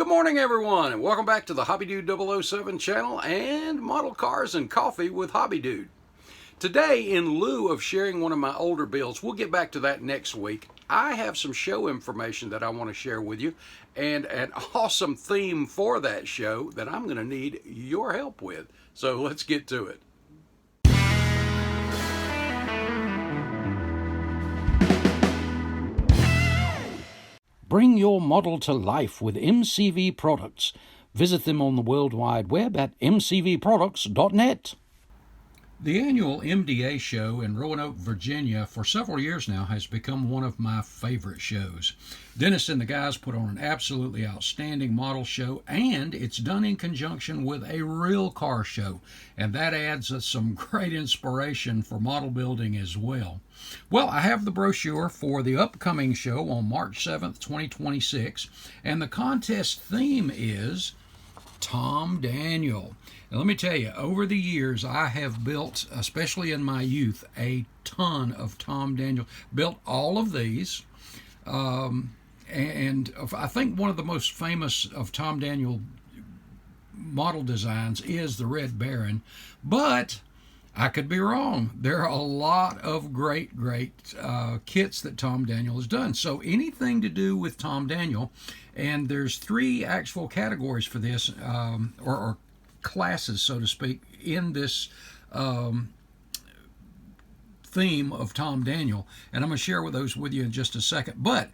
morning, everyone, and welcome back to the Hobbydude 007 channel and Model Cars and Coffee with Hobbydude. Today, in lieu of sharing one of my older builds, we'll get back to that next week, I have some show information that I want to share with you and an awesome theme for that show that I'm going to need your help with. So let's get to it. Bring your model to life with MCV products. Visit them on the World Wide Web at mcvproducts.net. The annual MDA show in Roanoke, Virginia, for several years now has become one of my favorite shows. Dennis and the guys put on an absolutely outstanding model show, and it's done in conjunction with a real car show, and that adds some great inspiration for model building as well. Well, I have the brochure for the upcoming show on March 7th, 2026, and the contest theme is Tom Daniel. Now, let me tell you, over the years, I have built, especially in my youth, a ton of Tom Daniel. Built all of these, and I think one of the most famous of Tom Daniel model designs is the Red Baron, but I could be wrong. There are a lot of great kits that Tom Daniel has done. So anything to do with Tom Daniel, and there's three actual categories for this, or classes, so to speak, in this theme of Tom Daniel, and I'm going to share those with you in just a second. But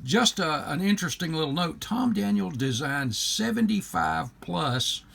just an interesting little note, Tom Daniel designed 75 plus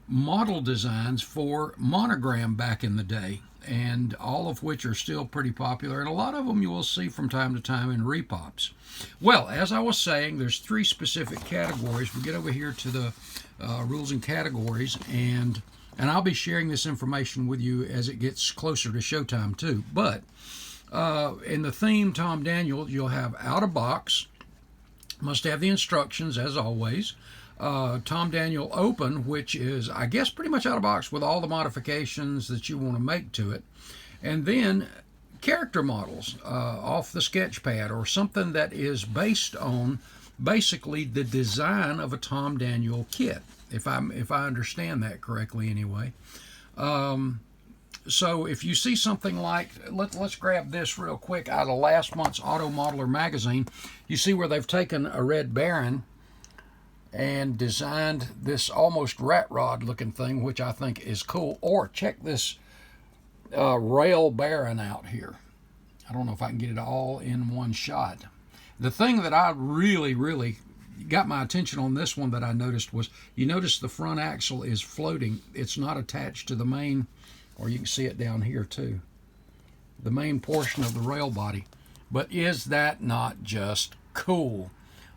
model designs for Monogram back in the day, and all of which are still pretty popular, and a lot of them you will see from time to time in repops. Well, as I was saying, there's three specific categories. We get over here to the rules and categories, and I'll be sharing this information with you as it gets closer to showtime too. But in the theme Tom Daniel, you'll have out of box, must have the instructions as always. Tom Daniel Open, which is, I guess, pretty much out of box with all the modifications that you want to make to it. And then character models off the sketch pad, or something that is based on basically the design of a Tom Daniel kit, if I understand that correctly anyway. So if you see something like, let's grab this real quick out of last month's Auto Modeler magazine. You see where they've taken a Red Baron and designed this almost rat rod looking thing, which I think is cool. Or check this Rail Baron out here. I don't know if I can get it all in one shot. The thing that I really got my attention on this one that I noticed was, you notice the front axle is floating. It's not attached to the main, or you can see it down here too, the main portion of the rail body. But is that not just cool?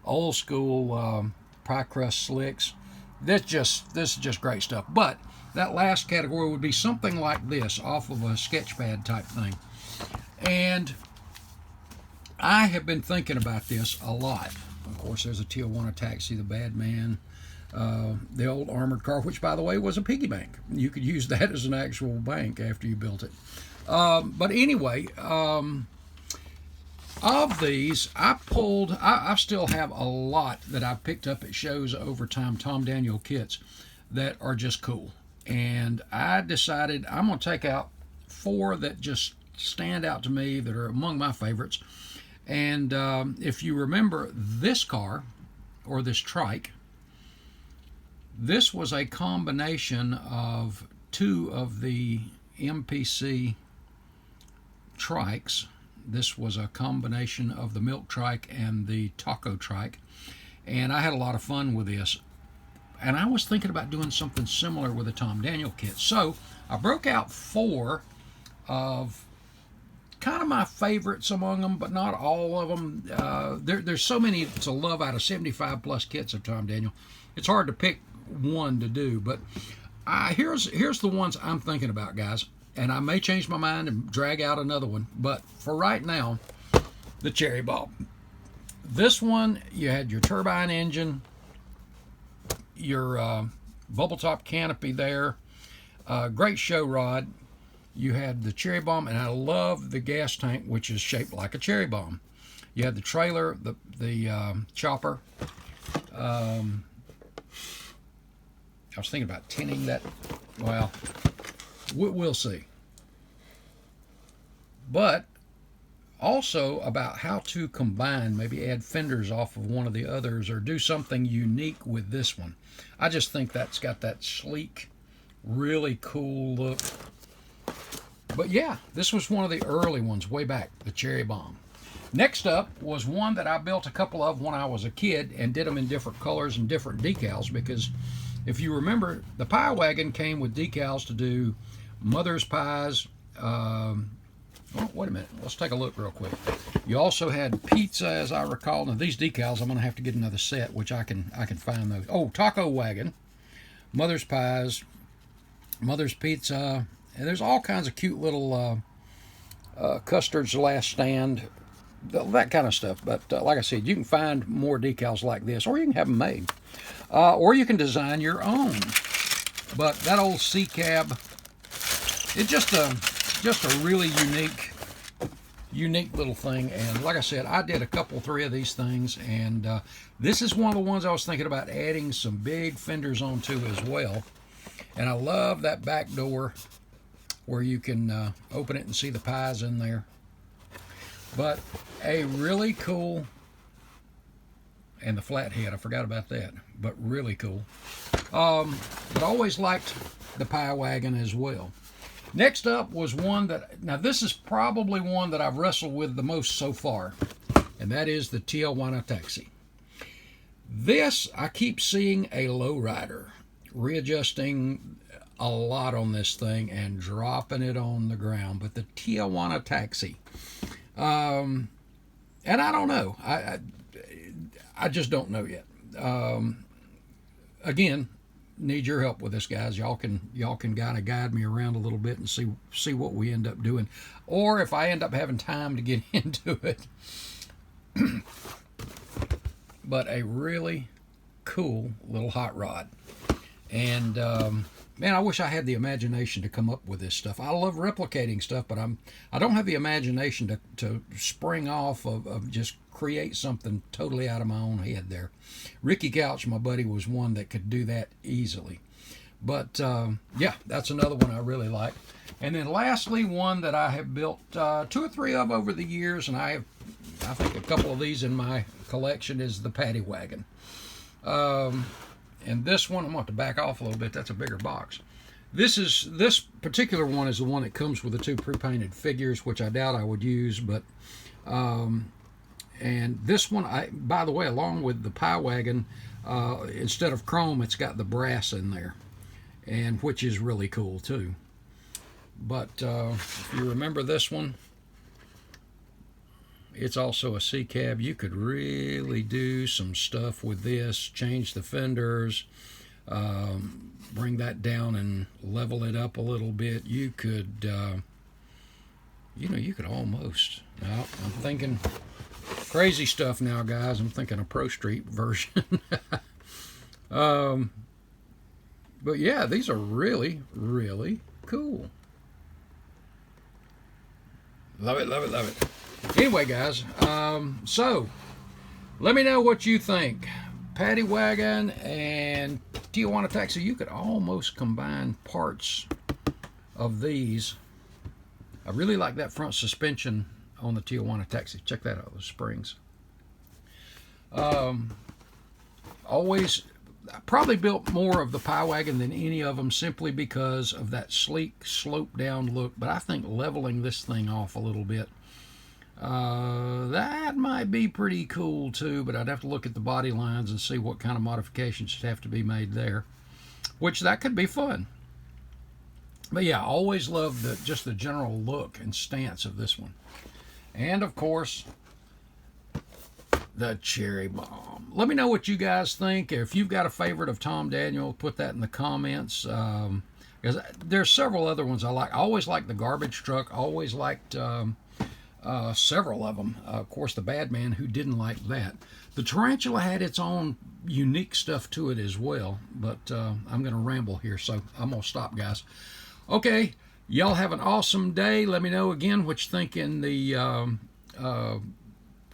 Old school pie crust slicks. This is just great stuff. But that last category would be something like this off of a sketch pad type thing. And I have been thinking about this a lot. Of course, there's a Tijuana Taxi, the Bad Man, the old armored car, which, by the way, was a piggy bank. You could use that as an actual bank after you built it. But anyway, of these, I still have a lot that I've picked up at shows over time, Tom Daniel kits, that are just cool. And I decided I'm going to take out 4 that just stand out to me, that are among my favorites. And if you remember this car, or this trike, this was a combination of 2 of the MPC trikes. This was a combination of the milk trike and the taco trike, and I had a lot of fun with this. And I was thinking about doing something similar with a Tom Daniel kit. So I broke out 4 of kind of my favorites among them, but not all of them. There's so many to love out of 75 plus kits of Tom Daniel. It's hard to pick one to do, but here's the ones I'm thinking about, guys. And I may change my mind and drag out another one, but for right now, the Cherry Bomb. This one, you had your turbine engine, your bubble top canopy there, great show rod. You had the Cherry Bomb, and I love the gas tank, which is shaped like a cherry bomb. You had the trailer, the chopper, I was thinking about tinting that. Well, we'll see. But also about how to combine, maybe add fenders off of one of the others or do something unique with this one. I just think that's got that sleek, really cool look. But yeah, this was one of the early ones way back, the Cherry Bomb. Next up was one that I built a couple of when I was a kid and did them in different colors and different decals, because if you remember, the pie wagon came with decals to do mother's pies. Oh, wait a minute. Let's take a look real quick. You also had pizza, as I recall. Now, these decals, I'm going to have to get another set, which I can find those. Oh, taco wagon, mother's pies, mother's pizza, and there's all kinds of cute little Custard's Last Stand, that kind of stuff. But like I said, you can find more decals like this, or you can have them made, or you can design your own. But that old C cab, it's just a really unique little thing. And like I said, I did a couple, 3 of these things, and this is one of the ones I was thinking about adding some big fenders onto as well. And I love that back door where you can open it and see the pies in there. But a really cool, and the flathead, I forgot about that, but really cool. But always liked the pie wagon as well. Next up was one that, now this is probably one that I've wrestled with the most so far, and that is the Tijuana Taxi. This, I keep seeing a lowrider readjusting a lot on this thing and dropping it on the ground, but the Tijuana Taxi, and I don't know, I just don't know yet. Again, need your help with this, guys. Y'all can kind of guide me around a little bit and see what we end up doing, or if I end up having time to get into it. But a really cool little hot rod, and man, I wish I had the imagination to come up with this stuff. I love replicating stuff, but I don't have the imagination to spring off of just create something totally out of my own head there. Ricky Couch, my buddy, was one that could do that easily. But yeah, that's another one I really like. And then lastly, one that I have built 2 or 3 of over the years, and I think a couple of these in my collection, is the Paddy Wagon. And this one, I'm going to have to back off a little bit. That's a bigger box. This particular one is the one that comes with the 2 pre-painted figures, which I doubt I would use. But and this one, by the way, along with the pie wagon, instead of chrome, it's got the brass in there, and which is really cool too. But if you remember this one, it's also a C cab. You could really do some stuff with this, change the fenders, bring that down and level it up a little bit. You could, you could almost, now I'm thinking crazy stuff now, guys. I'm thinking a Pro Street version. But yeah, these are really, really cool. Love it, love it, love it. Anyway, guys, so let me know what you think. Paddy Wagon and Tijuana Taxi, you could almost combine parts of these. I really like that front suspension on the Tijuana Taxi. Check that out, those springs. Always, I probably built more of the pie wagon than any of them, simply because of that sleek slope down look. But I think leveling this thing off a little bit, that might be pretty cool too, but I'd have to look at the body lines and see what kind of modifications have to be made there, which that could be fun. But yeah, I always loved just the general look and stance of this one. And of course, the Cherry Bomb. Let me know what you guys think. If you've got a favorite of Tom Daniel, put that in the comments. Because there's several other ones I like. I always liked the Garbage Truck. I always liked several of them. Of course, the Bad Man, who didn't like that. The Tarantula had its own unique stuff to it as well. But I'm going to ramble here, so I'm going to stop, guys. Okay, y'all have an awesome day. Let me know again what you think in the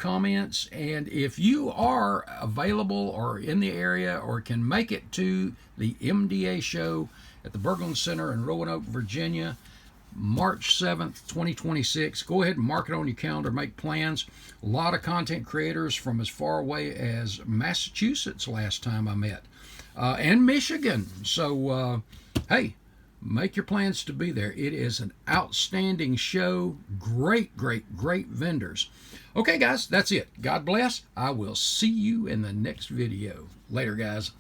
comments. And if you are available or in the area or can make it to the MDA show at the Berglund Center in Roanoke, Virginia, March 7th, 2026, go ahead and mark it on your calendar, make plans. A lot of content creators from as far away as Massachusetts last time I met, and Michigan. So, hey, make your plans to be there. It is an outstanding show. Great, great, great vendors. Okay, guys, that's it. God bless. I will see you in the next video. Later, guys.